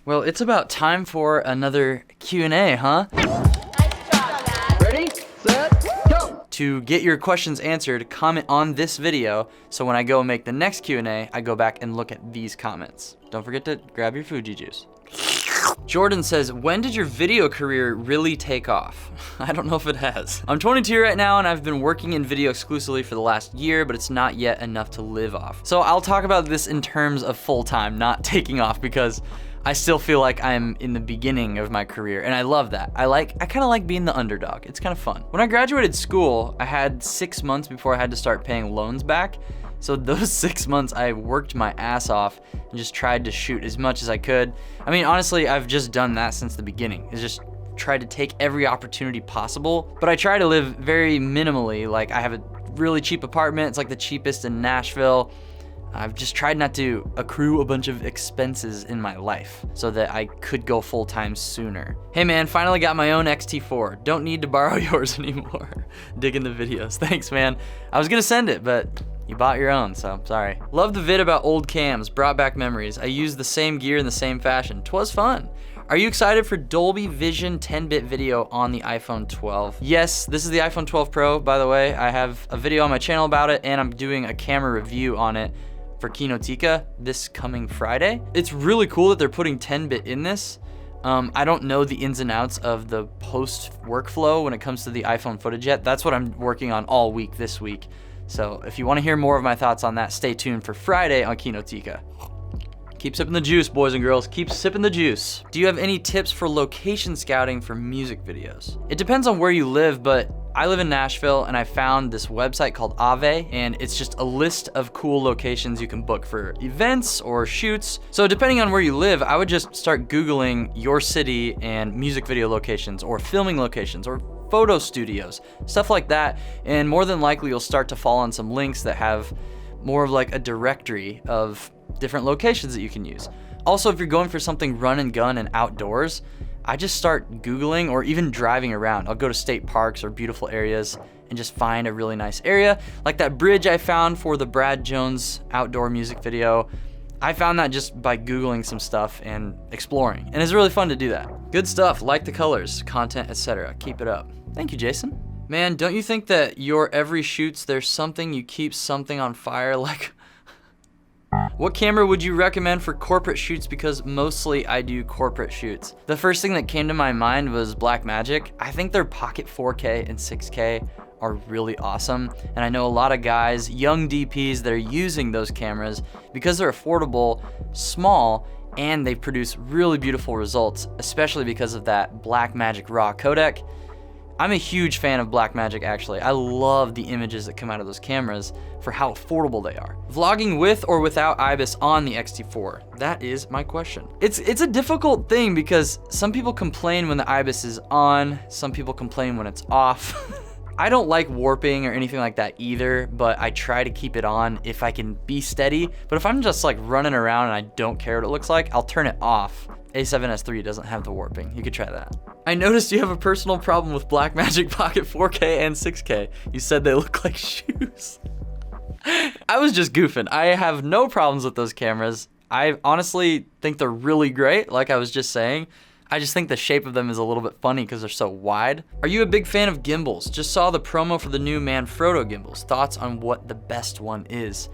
Well, it's about time for another Q&A, huh? Ready, set, go! To get your questions answered, comment on this video, so when I go make the next Q&A, I go back and look at these comments. Don't forget to grab your Fuji juice. Jordan says, when did your video career really take off? I don't know if it has. I'm 22 right now and I've been working in video exclusively for the last year, but it's not yet enough to live off. So I'll talk about this in terms of full-time, not taking off, because I still feel like I'm in the beginning of my career, and I love that. I kind of like being the underdog. It's kind of fun. When I graduated school, I had 6 months before I had to start paying loans back. So those 6 months, I worked my ass off and just tried to shoot as much as I could. I mean, honestly, I've just done that since the beginning. It's just tried to take every opportunity possible, but I try to live very minimally. Like, I have a really cheap apartment. It's like the cheapest in Nashville. I've just tried not to accrue a bunch of expenses in my life so that I could go full-time sooner. Hey man, finally got my own X-T4. Don't need to borrow yours anymore. Digging the videos. Thanks, man. I was gonna send it, but you bought your own, so sorry. Love the vid about old cams, brought back memories. I used the same gear in the same fashion. 'Twas fun. Are you excited for Dolby Vision 10-bit video on the iPhone 12? Yes, this is the iPhone 12 Pro, by the way. I have a video on my channel about it, and I'm doing a camera review on it for Kinotika this coming Friday. It's really cool that they're putting 10-bit in this. I don't know the ins and outs of the post workflow when it comes to the iPhone footage yet. That's what I'm working on all week this week. So if you want to hear more of my thoughts on that, stay tuned for Friday on Kinotika. Keep sipping the juice, boys and girls. Keep sipping the juice. Do you have any tips for location scouting for music videos? It depends on where you live, but I live in Nashville and I found this website called Aave, and it's just a list of cool locations you can book for events or shoots. So depending on where you live, I would just start Googling your city and music video locations or filming locations or photo studios, stuff like that. And more than likely you'll start to fall on some links that have more of like a directory of different locations that you can use. Also, if you're going for something run and gun and outdoors, I just start Googling or even driving around. I'll go to state parks or beautiful areas and just find a really nice area. Like that bridge I found for the Brad Jones outdoor music video. I found that just by Googling some stuff and exploring. And it's really fun to do that. Good stuff, like the colors, content, etc. Keep it up. Thank you, Jason. Man, don't you think that your every shoots, there's something you keep something on fire? Like, what camera would you recommend for corporate shoots? Because mostly I do corporate shoots. The first thing that came to my mind was Blackmagic. I think their Pocket 4K and 6K are really awesome. And I know a lot of guys, young DPs, that are using those cameras because they're affordable, small, and they produce really beautiful results, especially because of that Blackmagic RAW codec. I'm a huge fan of Blackmagic, actually. I love the images that come out of those cameras for how affordable they are. Vlogging with or without Ibis on the X-T4? That is my question. It's a difficult thing because some people complain when the Ibis is on, some people complain when it's off. I don't like warping or anything like that either, but I try to keep it on if I can be steady. But if I'm just like running around and I don't care what it looks like, I'll turn it off. A7S III doesn't have the warping. You could try that. I noticed you have a personal problem with Blackmagic Pocket 4K and 6K. You said they look like shoes. I was just goofing. I have no problems with those cameras. I honestly think they're really great, like I was just saying. I just think the shape of them is a little bit funny because they're so wide. Are you a big fan of gimbals? Just saw the promo for the new Manfrotto Gimbals. Thoughts on what the best one is?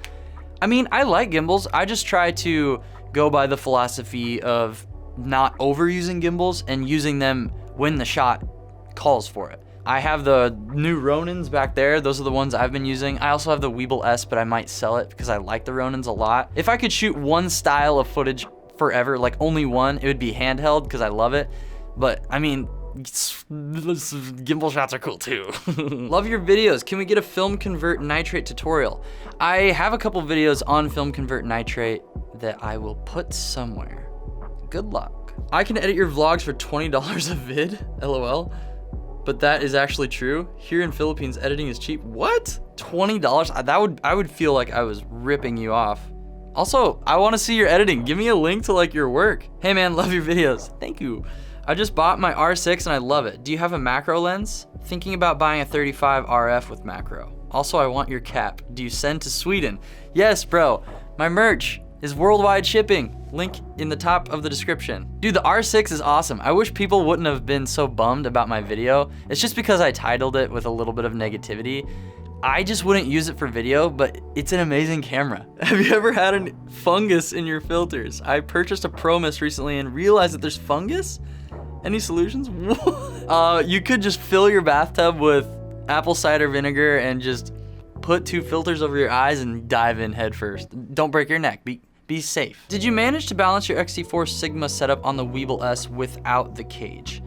I mean, I like gimbals. I just try to go by the philosophy of not overusing gimbals and using them when the shot calls for it. I have the new Ronins back there. Those are the ones I've been using. I also have the Weeble S, but I might sell it because I like the Ronins a lot. If I could shoot one style of footage forever, like only one, it would be handheld because I love it. But I mean, gimbal shots are cool too. Love your videos. Can we get a film convert nitrate tutorial? I have a couple videos on film convert nitrate that I will put somewhere. Good luck. I can edit your vlogs for $20 a vid, LOL. But that is actually true. Here in Philippines, editing is cheap. What? $20? I would feel like I was ripping you off. Also, I want to see your editing. Give me a link to like your work. Hey man, love your videos. Thank you. I just bought my R6 and I love it. Do you have a macro lens? Thinking about buying a 35 RF with macro. Also, I want your cap. Do you send to Sweden? Yes, bro. My merch. is worldwide shipping. Link in the top of the description. Dude, the R6 is awesome. I wish people wouldn't have been so bummed about my video. It's just because I titled it with a little bit of negativity. I just wouldn't use it for video, but it's an amazing camera. Have you ever had a fungus in your filters? I purchased a Pro Mist recently and realized that there's fungus. Any solutions? You could just fill your bathtub with apple cider vinegar and just put 2 filters over your eyes and dive in head first. Don't break your neck. Be safe. Did you manage to balance your X-T4 Sigma setup on the Weeble S without the cage?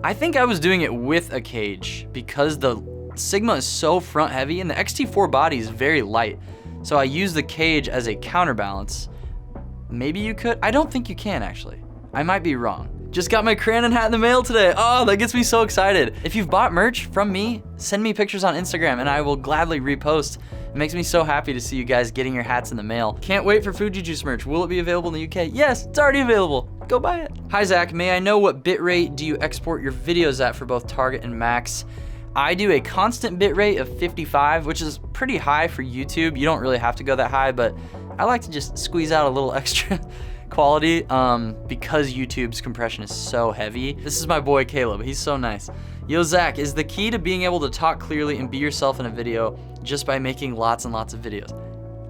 I think I was doing it with a cage because the Sigma is so front heavy and the X-T4 body is very light. So I use the cage as a counterbalance. Maybe you could? I don't think you can actually. I might be wrong. Just got my Cranon hat in the mail today. Oh, that gets me so excited. If you've bought merch from me, send me pictures on Instagram and I will gladly repost. It makes me so happy to see you guys getting your hats in the mail. Can't wait for Fuji Juice merch. Will it be available in the UK? Yes, it's already available. Go buy it. Hi Zach, may I know what bitrate do you export your videos at for both Target and Max? I do a constant bitrate of 55, which is pretty high for YouTube. You don't really have to go that high, but I like to just squeeze out a little extra quality because YouTube's compression is so heavy. This is my boy Caleb, he's so nice. Yo Zach, is the key to being able to talk clearly and be yourself in a video just by making lots and lots of videos?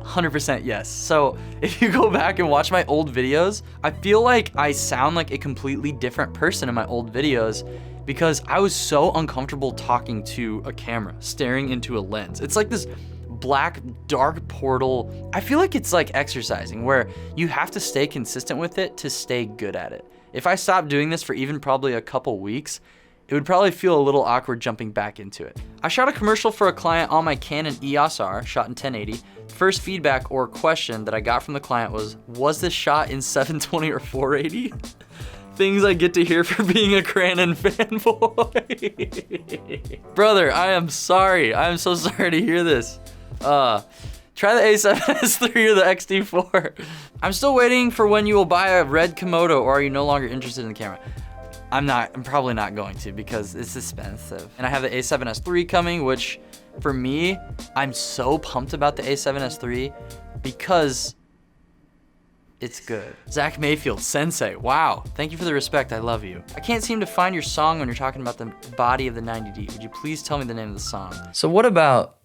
100% yes. So if you go back and watch my old videos, I feel like I sound like a completely different person in my old videos because I was so uncomfortable talking to a camera, staring into a lens. It's like this black dark portal. I feel like it's like exercising where you have to stay consistent with it to stay good at it. If I stopped doing this for even probably a couple weeks, it would probably feel a little awkward jumping back into it. I shot a commercial for a client on my Canon EOS R, shot in 1080. First feedback or question that I got from the client was this shot in 720 or 480? Things I get to hear for being a Cranon fanboy. Brother, I am sorry. I am so sorry to hear this. Try the A7S III or the X-T4. I'm still waiting for when you will buy a red Komodo, or are you no longer interested in the camera? I'm probably not going to because it's expensive. And I have the A7S III coming, which for me, I'm so pumped about the A7S III because it's good. Zach Mayfield, sensei, wow. Thank you for the respect, I love you. I can't seem to find your song when you're talking about the body of the 90D. Would you please tell me the name of the song? So what about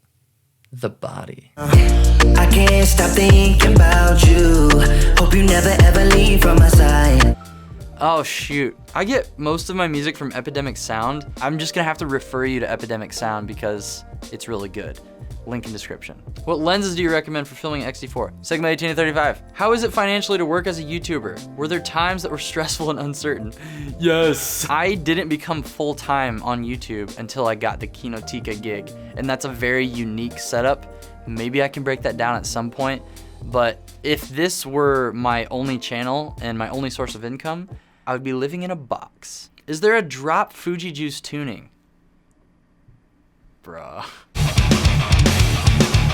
the body? I can't stop thinking about you. Hope you never ever leave from my side. Oh shoot, I get most of my music from Epidemic Sound. I'm just gonna have to refer you to Epidemic Sound because it's really good. Link in description. What lenses do you recommend for filming X-T4? Sigma 18-35. How is it financially to work as a YouTuber? Were there times that were stressful and uncertain? Yes. I didn't become full-time on YouTube until I got the Kinotika gig, and that's a very unique setup. Maybe I can break that down at some point, but if this were my only channel and my only source of income, I would be living in a box. Is there a drop Fuji Juice tuning? Bruh.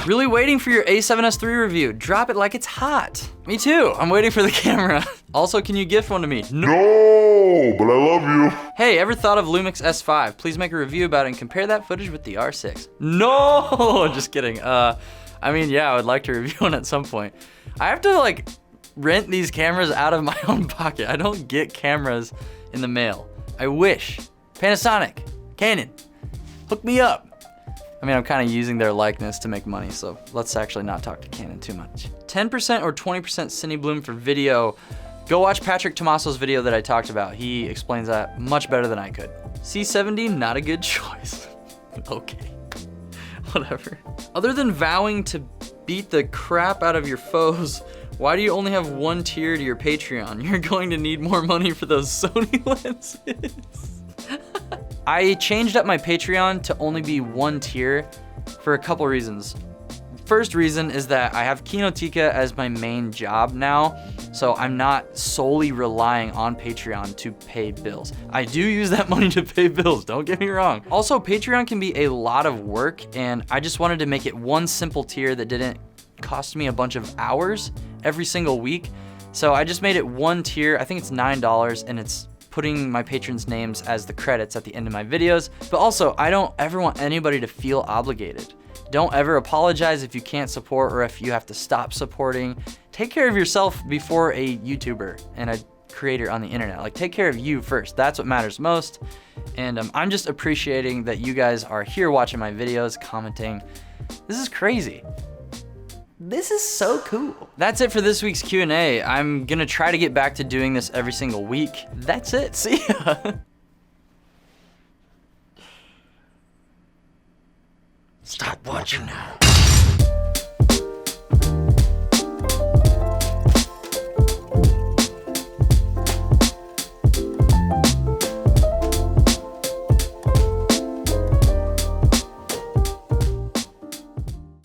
Really waiting for your A7S III review. Drop it like it's hot. Me too, I'm waiting for the camera. Also, can you gift one to me? No, but I love you. Hey, ever thought of Lumix S5? Please make a review about it and compare that footage with the R6. No, just kidding. I mean, yeah, I would like to review one at some point. I have to like rent these cameras out of my own pocket. I don't get cameras in the mail. I wish. Panasonic, Canon, hook me up. I mean, I'm kind of using their likeness to make money, so let's actually not talk to Canon too much. 10% or 20% Cine Bloom for video. Go watch Patrick Tomaso's video that I talked about. He explains that much better than I could. C70, not a good choice. Okay, whatever. Other than vowing to beat the crap out of your foes, why do you only have one tier to your Patreon? You're going to need more money for those Sony lenses. I changed up my Patreon to only be one tier for a couple reasons. First reason is that I have Kinotika as my main job now, so I'm not solely relying on Patreon to pay bills. I do use that money to pay bills, don't get me wrong. Also, Patreon can be a lot of work, and I just wanted to make it one simple tier that didn't cost me a bunch of hours every single week. So I just made it one tier. I think it's $9, and it's putting my patrons' names as the credits at the end of my videos. But also, I don't ever want anybody to feel obligated. Don't ever apologize if you can't support or if you have to stop supporting. take care of yourself before a YouTuber and a creator on the internet. Like, take care of you first. That's what matters most. And I'm just appreciating that you guys are here watching my videos, commenting. This is crazy. This is so cool. That's it for this week's Q&A. I'm gonna try to get back to doing this every single week. That's it. See ya. Stop watching now.